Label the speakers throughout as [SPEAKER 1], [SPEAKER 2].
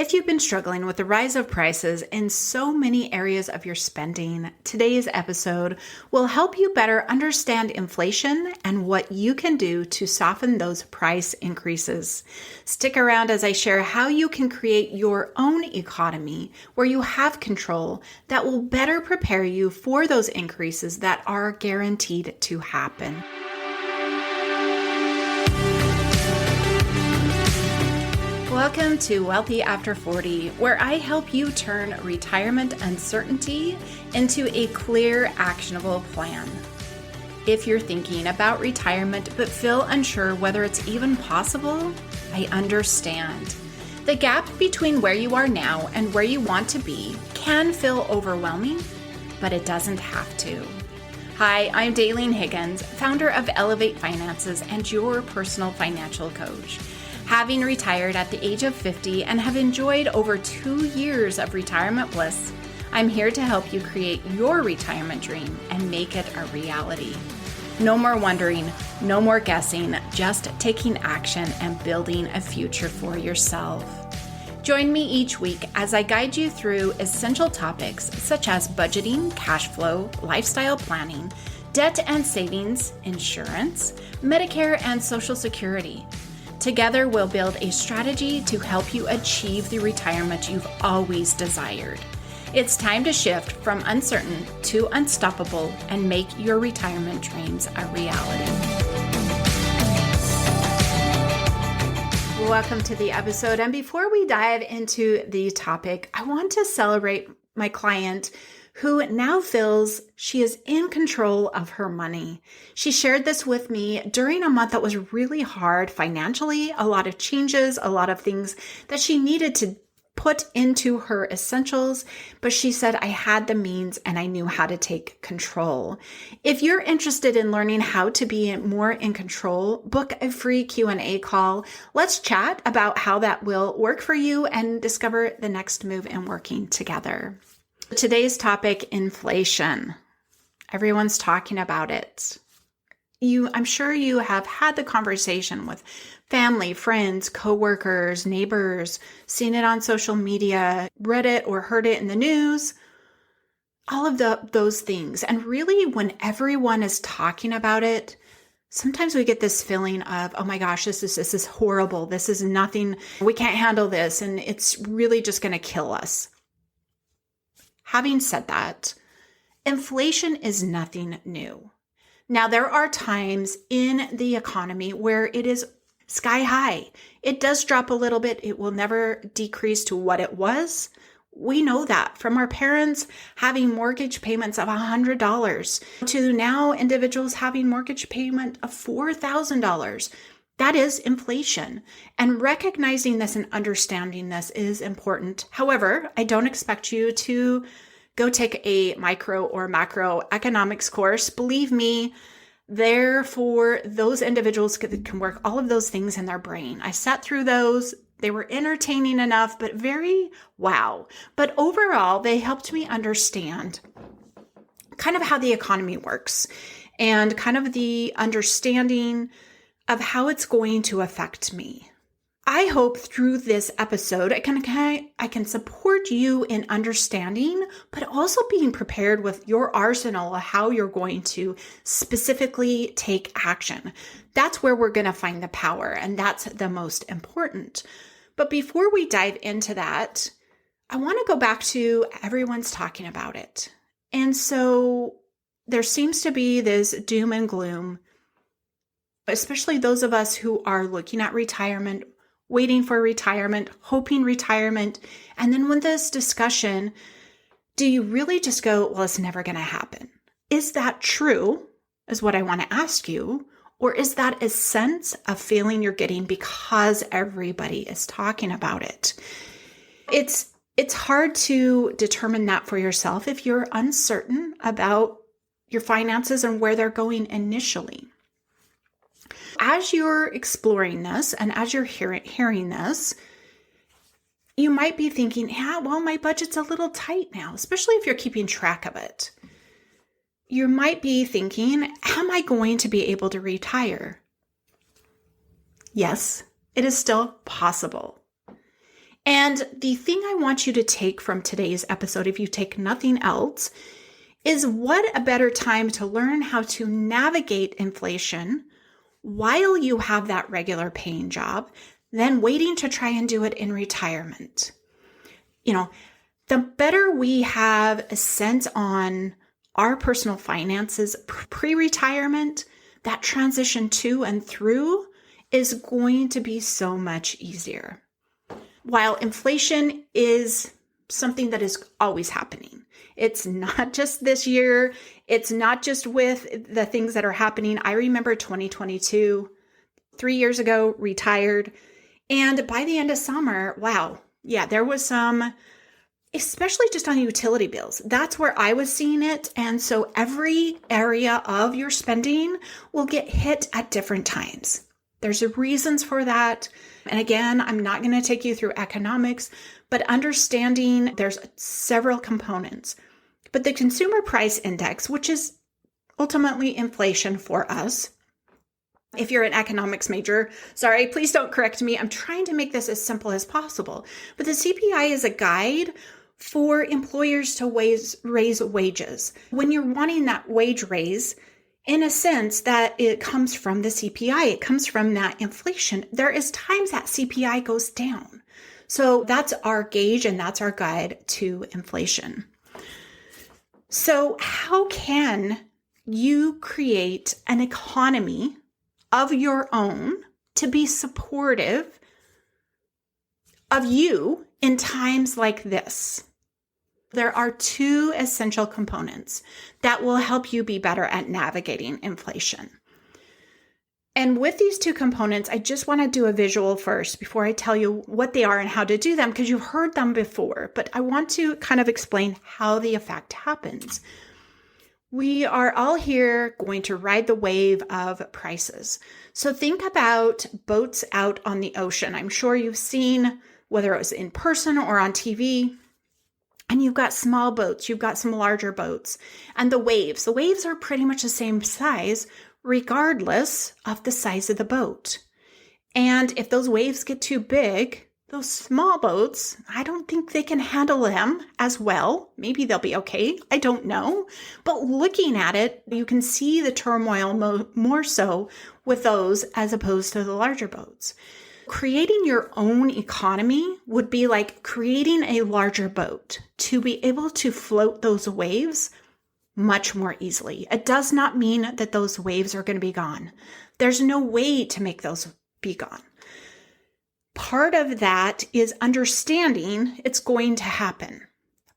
[SPEAKER 1] If you've been struggling with the rise of prices in so many areas of your spending, today's episode will help you better understand inflation and what you can do to soften those price increases. Stick around as I share how you can create your own economy where you have control that will better prepare you for those increases that are guaranteed to happen. Welcome to Wealthy After 40, where I help you turn retirement uncertainty into a clear, actionable plan. If you're thinking about retirement but feel unsure whether it's even possible, I understand. The gap between where you are now and where you want to be can feel overwhelming, but it doesn't have to. Hi, I'm Daylene Higgins, founder of Elevate Finances and your personal financial coach. Having retired at the age of 50 and have enjoyed over 2 years of retirement bliss, I'm here to help you create your retirement dream and make it a reality. No more wondering, no more guessing, just taking action and building a future for yourself. Join me each week as I guide you through essential topics such as budgeting, cash flow, lifestyle planning, debt and savings, insurance, Medicare, and Social Security. Together, we'll build a strategy to help you achieve the retirement you've always desired. It's time to shift from uncertain to unstoppable and make your retirement dreams a reality. Welcome to the episode. And before we dive into the topic, I want to celebrate my client who now feels she is in control of her money. She shared this with me during a month that was really hard financially, a lot of changes, a lot of things that she needed to put into her essentials, but she said, I had the means and I knew how to take control. If you're interested in learning how to be more in control, book a free Q&A call. Let's chat about how that will work for you and discover the next move in working together. Today's topic, inflation. Everyone's talking about it. I'm sure you have had the conversation with family, friends, coworkers, neighbors, seen it on social media, read it or heard it in the news, all of those things. And really, when everyone is talking about it, sometimes we get this feeling of, oh my gosh, this is horrible. This is nothing. We can't handle this. And it's really just going to kill us. Having said that, inflation is nothing new. Now, there are times in the economy where it is sky high. It does drop a little bit. It will never decrease to what it was. We know that from our parents having mortgage payments of $100 to now individuals having mortgage payment of $4,000. That is inflation. And recognizing this and understanding this is important. However, I don't expect you to go take a micro or macro economics course. Believe me, they're for those individuals that can work all of those things in their brain. I sat through those. They were entertaining enough, but very wow. But overall, they helped me understand kind of how the economy works and kind of the understanding of how it's going to affect me. I hope through this episode, I can support you in understanding, but also being prepared with your arsenal of how you're going to specifically take action. That's where we're going to find the power, and that's the most important. But before we dive into that, I want to go back to everyone's talking about it. And so there seems to be this doom and gloom, especially those of us who are looking at retirement, waiting for retirement, hoping retirement. And then with this discussion, do you really just go, well, it's never going to happen? Is that true, is what I want to ask you? Or is that a sense of feeling you're getting because everybody is talking about it? It's hard to determine that for yourself if you're uncertain about your finances and where they're going initially. As you're exploring this and as you're hearing this, you might be thinking, yeah, well, my budget's a little tight now, especially if you're keeping track of it. You might be thinking, am I going to be able to retire? Yes, it is still possible. And the thing I want you to take from today's episode, if you take nothing else, is what a better time to learn how to navigate inflation while you have that regular paying job than waiting to try and do it in retirement. The better we have a sense on our personal finances pre-retirement, that transition to and through is going to be so much easier. While inflation is something that is always happening, it's not just this year. It's not just with the things that are happening. I remember 2022, 3 years ago, retired. And by the end of summer, wow, yeah, there was some, especially just on utility bills. That's where I was seeing it. And so every area of your spending will get hit at different times. There's reasons for that. And again, I'm not going to take you through economics, but understanding there's several components. But the consumer price index, which is ultimately inflation for us, if you're an economics major, sorry, please don't correct me. I'm trying to make this as simple as possible. But the CPI is a guide for employers to raise wages. When you're wanting that wage raise, in a sense that it comes from the CPI, it comes from that inflation. There is times that CPI goes down. So that's our gauge and that's our guide to inflation. So how can you create an economy of your own to be supportive of you in times like this? There are two essential components that will help you be better at navigating inflation. And with these two components, I just want to do a visual first before I tell you what they are and how to do them, because you've heard them before, but I want to kind of explain how the effect happens. We are all here going to ride the wave of prices. So think about boats out on the ocean. I'm sure you've seen, whether it was in person or on TV, and you've got small boats, you've got some larger boats, and the waves are pretty much the same size regardless of the size of the boat. And if those waves get too big, those small boats, I don't think they can handle them as well. Maybe they'll be okay. I don't know. But looking at it, you can see the turmoil more so with those as opposed to the larger boats. Creating your own economy would be like creating a larger boat to be able to float those waves much more easily. It does not mean that those waves are going to be gone. There's no way to make those be gone. Part of that is understanding it's going to happen.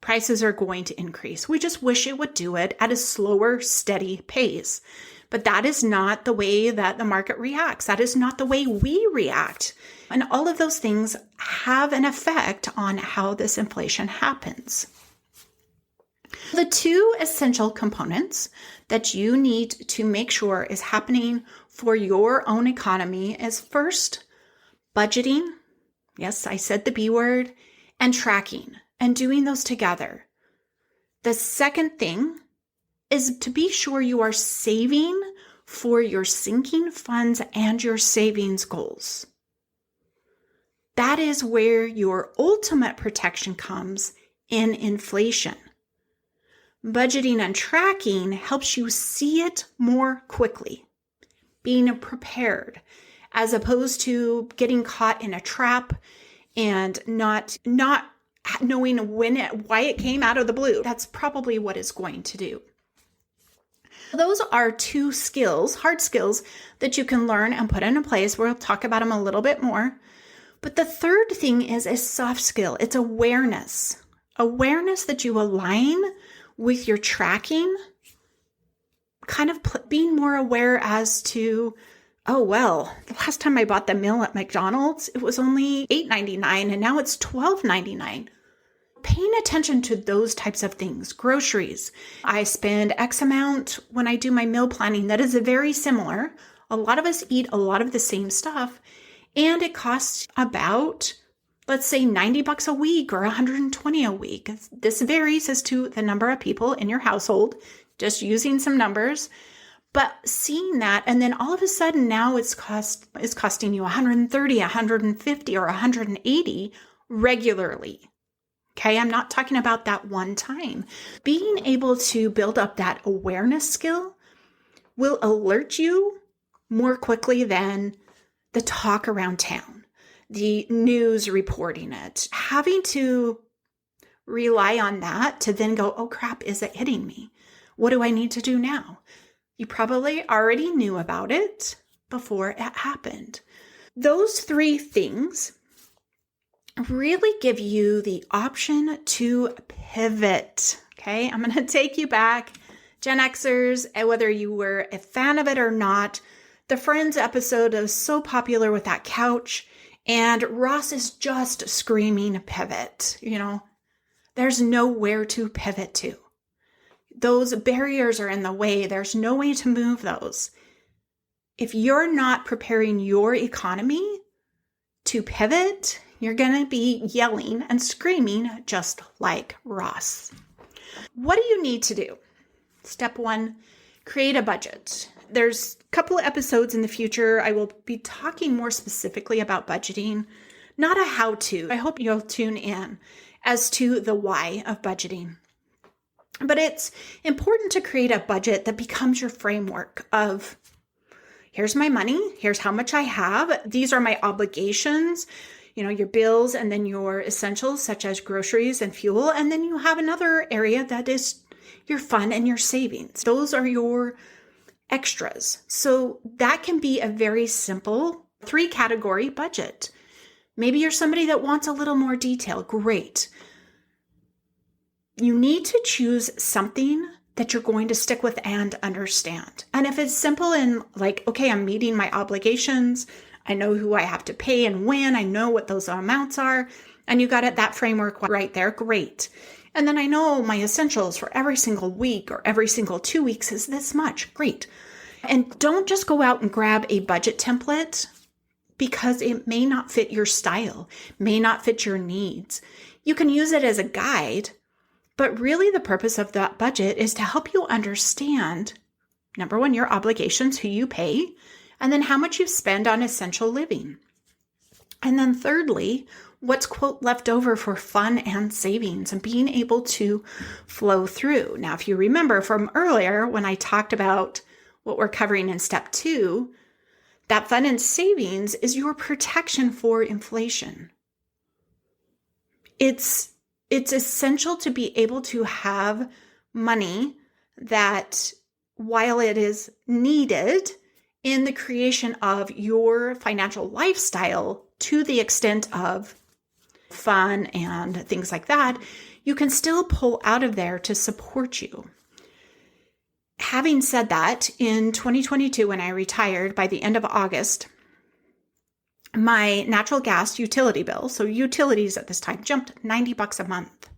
[SPEAKER 1] Prices are going to increase. We just wish it would do it at a slower, steady pace. But that is not the way that the market reacts. That is not the way we react. And all of those things have an effect on how this inflation happens. The two essential components that you need to make sure is happening for your own economy is first, budgeting. Yes, I said the B word, and tracking, and doing those together. The second thing is to be sure you are saving for your sinking funds and your savings goals. That is where your ultimate protection comes in inflation. Budgeting and tracking helps you see it more quickly, being prepared, as opposed to getting caught in a trap and not knowing why it came out of the blue. That's probably what it's going to do. Those are two skills, hard skills, that you can learn and put into place. We'll talk about them a little bit more. But the third thing is a soft skill. It's awareness. Awareness that you align with your tracking, kind of being more aware as to, oh, well, the last time I bought the meal at McDonald's, it was only $8.99 and now it's $12.99. Paying attention to those types of things, groceries. I spend X amount when I do my meal planning. That is very similar. A lot of us eat a lot of the same stuff, and it costs about, let's say, $90 a week or $120 a week. This varies as to the number of people in your household, just using some numbers. But seeing that, and then all of a sudden now it's costing you $130, $150, or $180 regularly. Okay, I'm not talking about that one time. Being able to build up that awareness skill will alert you more quickly than the talk around town, the news reporting it. Having to rely on that to then go, oh crap, is it hitting me? What do I need to do now? You probably already knew about it before it happened. Those three things really give you the option to pivot. Okay, I'm going to take you back, Gen Xers, whether you were a fan of it or not. The Friends episode is so popular with that couch, and Ross is just screaming pivot. There's nowhere to pivot to. Those barriers are in the way. There's no way to move those. If you're not preparing your economy to pivot, you're going to be yelling and screaming just like Ross. What do you need to do? Step one, create a budget. There's a couple of episodes in the future. I will be talking more specifically about budgeting, not a how-to. I hope you'll tune in as to the why of budgeting. But it's important to create a budget that becomes your framework of, here's my money, here's how much I have, these are my obligations, your bills, and then your essentials such as groceries and fuel. And then you have another area that is your fun and your savings. Those are your extras. So that can be a very simple 3-category budget. Maybe you're somebody that wants a little more detail. Great. You need to choose something that you're going to stick with and understand. And if it's simple and like, okay, I'm meeting my obligations, I know who I have to pay and when, I know what those amounts are, and you got it, that framework right there, great. And then I know my essentials for every single week or every single 2 weeks is this much, great. And don't just go out and grab a budget template because it may not fit your style, may not fit your needs. You can use it as a guide, but really the purpose of that budget is to help you understand, number one, your obligations, who you pay, and then how much you spend on essential living. And then thirdly, what's, quote, left over for fun and savings and being able to flow through. Now, if you remember from earlier when I talked about what we're covering in step 2, that fun and savings is your protection for inflation. It's essential to be able to have money that, while it is needed in the creation of your financial lifestyle to the extent of fun and things like that, you can still pull out of there to support you. Having said that, in 2022, when I retired by the end of August, my natural gas utility bill, so utilities at this time, jumped $90 a month.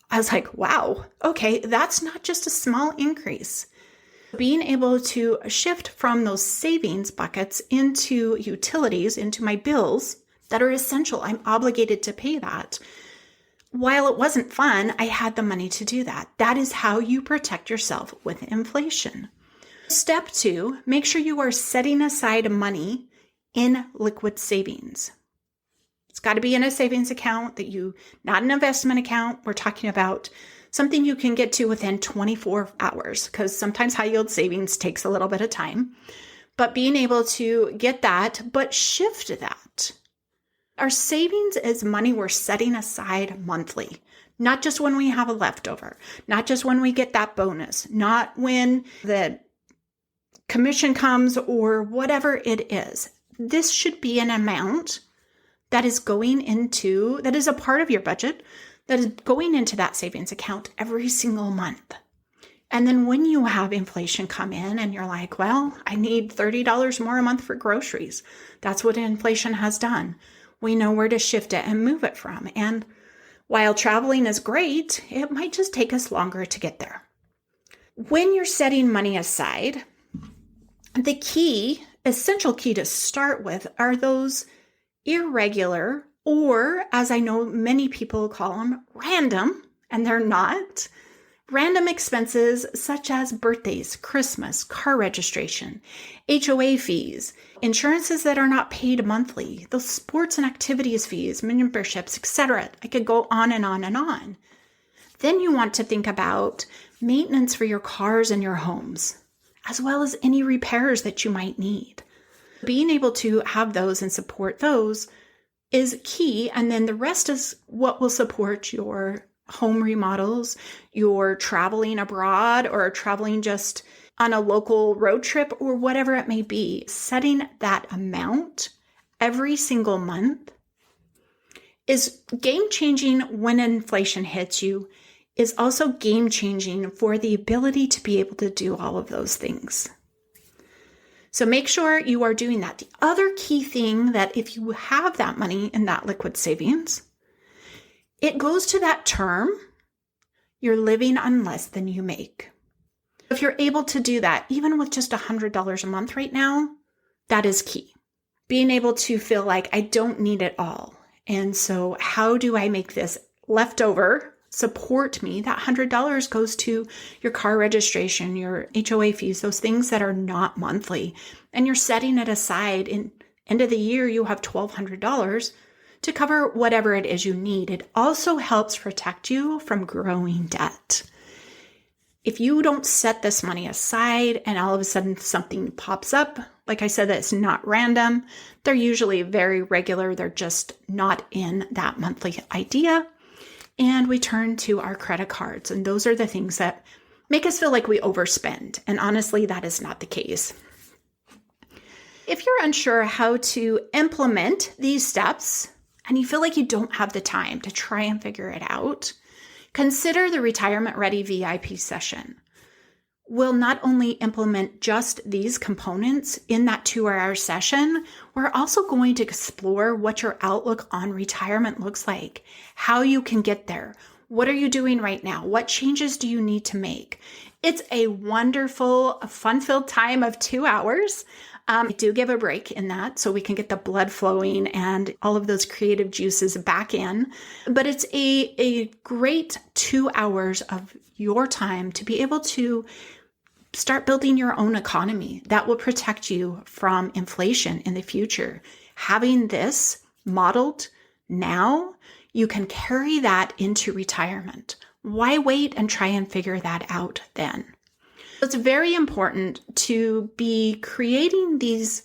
[SPEAKER 1] I was like, wow, okay, that's not just a small increase. Being able to shift from those savings buckets into utilities, into my bills that are essential, I'm obligated to pay that. While it wasn't fun, I had the money to do that. That is how you protect yourself with inflation. Step 2, make sure you are setting aside money in liquid savings. It's got to be in a savings account not an investment account. We're talking about something you can get to within 24 hours because sometimes high yield savings takes a little bit of time. But being able to get that, but shift that. Our savings is money we're setting aside monthly, not just when we have a leftover, not just when we get that bonus, not when the commission comes or whatever it is. This should be an amount that is that is a part of your budget, that is going into that savings account every single month. And then when you have inflation come in and you're like, well, I need $30 more a month for groceries. That's what inflation has done. We know where to shift it and move it from. And while traveling is great, it might just take us longer to get there. When you're setting money aside, the essential key to start with are those irregular, or as I know many people call them, random, and they're not, Random expenses such as birthdays, Christmas, car registration, HOA fees, insurances that are not paid monthly, those sports and activities fees, memberships, etc. I could go on and on and on. Then you want to think about maintenance for your cars and your homes, as well as any repairs that you might need. Being able to have those and support those is key. And then the rest is what will support your home remodels, your traveling abroad or traveling just on a local road trip or whatever it may be. Setting that amount every single month is game-changing when inflation hits you, is also game-changing for the ability to be able to do all of those things. So make sure you are doing that. The other key thing that if you have that money in that liquid savings, it goes to that term, you're living on less than you make. If you're able to do that, even with just $100 a month right now, that is key. Being able to feel like I don't need it all. And so how do I make this leftover support me? That $100 goes to your car registration, your HOA fees, those things that are not monthly. And you're setting it aside. In end of the year, you have $1,200 to cover whatever it is you need. It also helps protect you from growing debt. If you don't set this money aside and all of a sudden something pops up, like I said, that's not random, they're usually very regular. They're just not in that monthly idea. And we turn to our credit cards. And those are the things that make us feel like we overspend. And honestly, that is not the case. If you're unsure how to implement these steps, and you feel like you don't have the time to try and figure it out, consider the Retirement Ready VIP session. We'll not only implement just these components in that 2-hour session, we're also going to explore what your outlook on retirement looks like, how you can get there. What are you doing right now? What changes do you need to make? It's a wonderful, fun-filled time of 2 hours. I do give a break in that so we can get the blood flowing and all of those creative juices back in. But it's a great 2 hours of your time to be able to start building your own economy that will protect you from inflation in the future. Having this modeled now, you can carry that into retirement. Why wait and try and figure that out then? It's very important to be creating these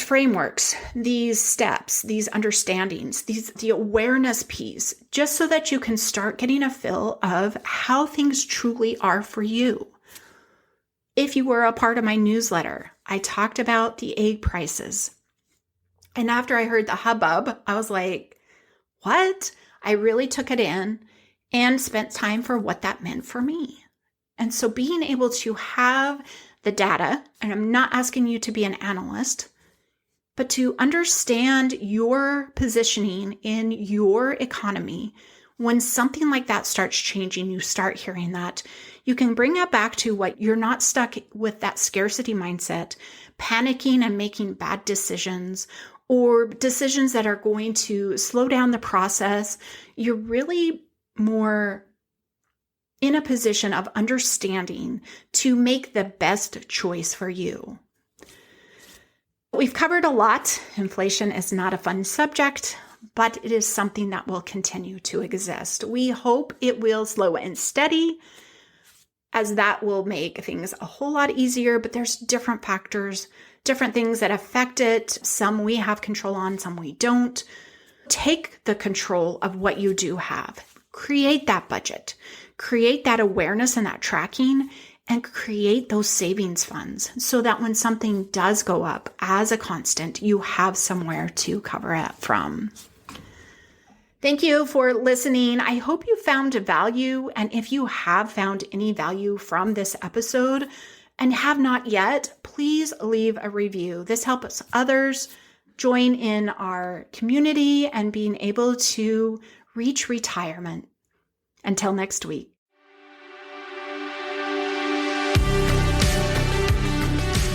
[SPEAKER 1] frameworks, these steps, these understandings, the awareness piece, just so that you can start getting a feel of how things truly are for you. If you were a part of my newsletter, I talked about the egg prices. And after I heard the hubbub, I was like, what? I really took it in and spent time for what that meant for me. And so being able to have the data, and I'm not asking you to be an analyst, but to understand your positioning in your economy, when something like that starts changing, you start hearing that, you can bring it back to what you're not stuck with that scarcity mindset, panicking and making bad decisions, or decisions that are going to slow down the process. You're really more in a position of understanding to make the best choice for you. We've covered a lot. Inflation is not a fun subject, but it is something that will continue to exist. We hope it will slow and steady, as that will make things a whole lot easier, but there's different factors, different things that affect it. Some we have control on, some we don't. Take the control of what you do have. Create that budget. Create that awareness and that tracking, and create those savings funds so that when something does go up as a constant, you have somewhere to cover it from. Thank you for listening. I hope you found value. And if you have found any value from this episode and have not yet, please leave a review. This helps others join in our community and being able to reach retirement. Until next week.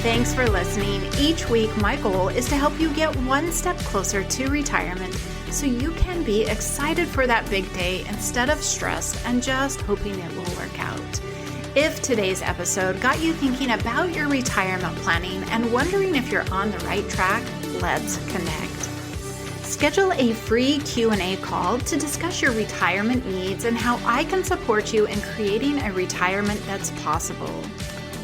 [SPEAKER 1] Thanks for listening. Each week, my goal is to help you get one step closer to retirement so you can be excited for that big day instead of stressed and just hoping it will work out. If today's episode got you thinking about your retirement planning and wondering if you're on the right track, let's connect. Schedule a free Q&A call to discuss your retirement needs and how I can support you in creating a retirement that's possible.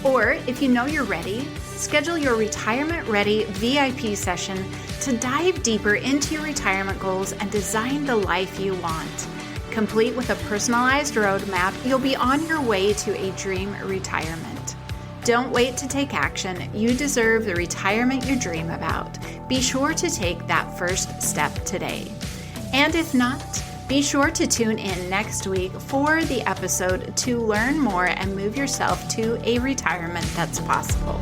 [SPEAKER 1] Or if you know you're ready, schedule your Retirement Ready VIP session to dive deeper into your retirement goals and design the life you want. Complete with a personalized roadmap, you'll be on your way to a dream retirement. Don't wait to take action. You deserve the retirement you dream about. Be sure to take that first step today. And if not, be sure to tune in next week for the episode to learn more and move yourself to a retirement that's possible.